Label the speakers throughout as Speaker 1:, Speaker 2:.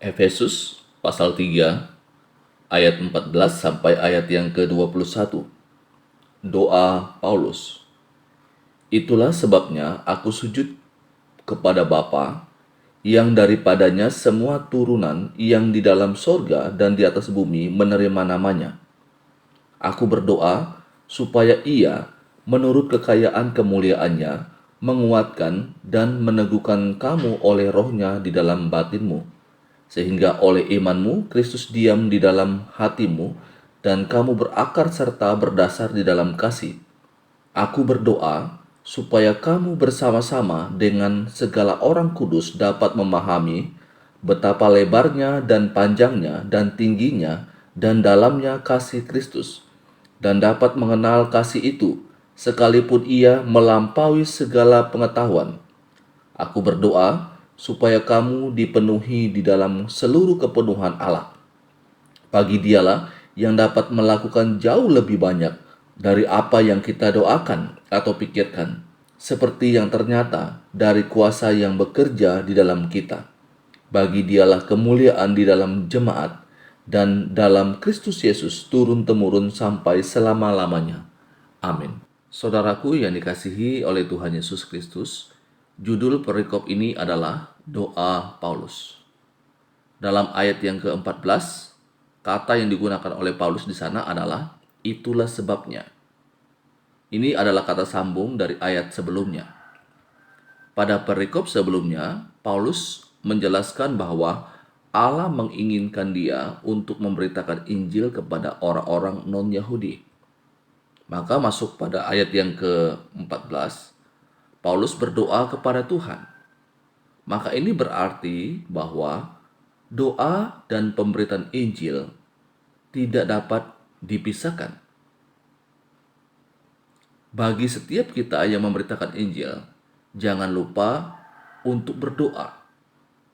Speaker 1: Efesus pasal 3 ayat 14 sampai ayat yang ke-21. Doa Paulus. Itulah sebabnya aku sujud kepada Bapa, yang daripadanya semua turunan yang di dalam sorga dan di atas bumi menerima namanya. Aku berdoa supaya Ia, menurut kekayaan kemuliaannya, menguatkan dan meneguhkan kamu oleh rohnya di dalam batinmu, sehingga oleh imanmu Kristus diam di dalam hatimu, dan kamu berakar serta berdasar di dalam kasih. Aku berdoa supaya kamu bersama-sama dengan segala orang kudus dapat memahami betapa lebarnya dan panjangnya dan tingginya dan dalamnya kasih Kristus, dan dapat mengenal kasih itu sekalipun ia melampaui segala pengetahuan. Aku berdoa supaya kamu dipenuhi di dalam seluruh kepenuhan Allah. Bagi Dialah yang dapat melakukan jauh lebih banyak dari apa yang kita doakan atau pikirkan, seperti yang ternyata dari kuasa yang bekerja di dalam kita. Bagi Dialah kemuliaan di dalam jemaat dan dalam Kristus Yesus turun-temurun sampai selama-lamanya. Amin. Saudaraku yang dikasihi oleh Tuhan Yesus Kristus, judul perikop ini adalah doa Paulus. Dalam ayat yang ke-14, kata yang digunakan oleh Paulus di sana adalah itulah sebabnya. Ini adalah kata sambung dari ayat sebelumnya. Pada perikop sebelumnya, Paulus menjelaskan bahwa Allah menginginkan dia untuk memberitakan Injil kepada orang-orang non-Yahudi. Maka masuk pada ayat yang ke-14, Paulus berdoa kepada Tuhan. Maka ini berarti bahwa doa dan pemberitaan Injil tidak dapat dipisahkan. Bagi setiap kita yang memberitakan Injil, jangan lupa untuk berdoa.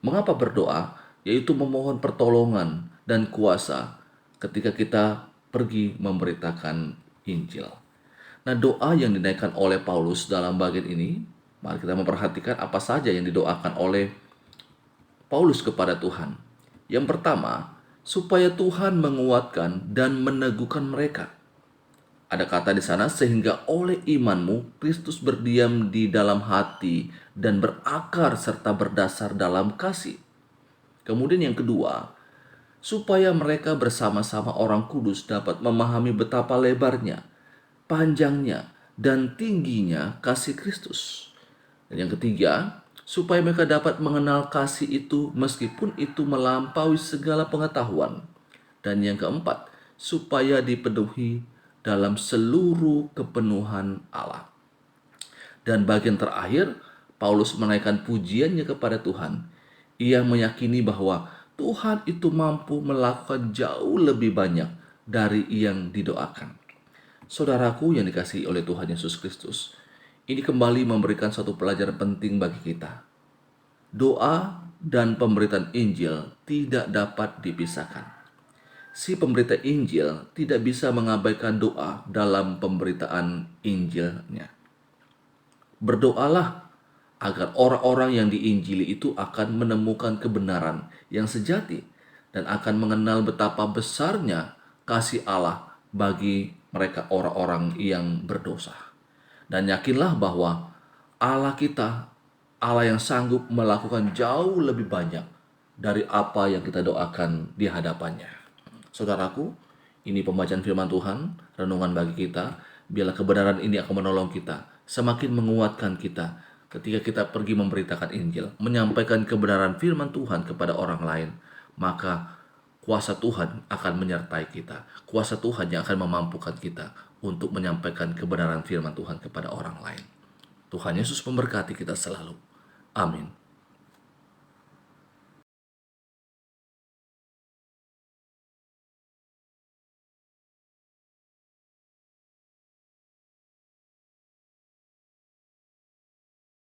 Speaker 1: Mengapa berdoa? Yaitu memohon pertolongan dan kuasa ketika kita pergi memberitakan Injil. Nah, doa yang dinaikkan oleh Paulus dalam bagian ini, mari kita memperhatikan apa saja yang didoakan oleh Paulus kepada Tuhan. Yang pertama, supaya Tuhan menguatkan dan meneguhkan mereka. Ada kata di sana, sehingga oleh imanmu Kristus berdiam di dalam hati dan berakar serta berdasar dalam kasih. Kemudian yang kedua, supaya mereka bersama-sama orang kudus dapat memahami betapa lebarnya, panjangnya, dan tingginya kasih Kristus. Dan yang ketiga, supaya mereka dapat mengenal kasih itu meskipun itu melampaui segala pengetahuan. Dan yang keempat, supaya dipenuhi dalam seluruh kepenuhan Allah. Dan bagian terakhir, Paulus menaikkan pujiannya kepada Tuhan. Ia meyakini bahwa Tuhan itu mampu melakukan jauh lebih banyak dari yang didoakan. Saudaraku yang dikasihi oleh Tuhan Yesus Kristus, ini kembali memberikan satu pelajaran penting bagi kita. Doa dan pemberitaan Injil tidak dapat dipisahkan. Si pemberita Injil tidak bisa mengabaikan doa dalam pemberitaan Injilnya. Berdoalah agar orang-orang yang diinjili itu akan menemukan kebenaran yang sejati dan akan mengenal betapa besarnya kasih Allah bagi mereka orang-orang yang berdosa. Dan yakinlah bahwa Allah kita, Allah yang sanggup melakukan jauh lebih banyak dari apa yang kita doakan di hadapannya. Saudaraku, ini pembacaan firman Tuhan, renungan bagi kita. Biarlah kebenaran ini akan menolong kita, semakin menguatkan kita ketika kita pergi memberitakan Injil, menyampaikan kebenaran firman Tuhan kepada orang lain. Maka kuasa Tuhan akan menyertai kita. Kuasa Tuhan yang akan memampukan kita untuk menyampaikan kebenaran firman Tuhan kepada orang lain. Tuhan Yesus memberkati kita selalu. Amin.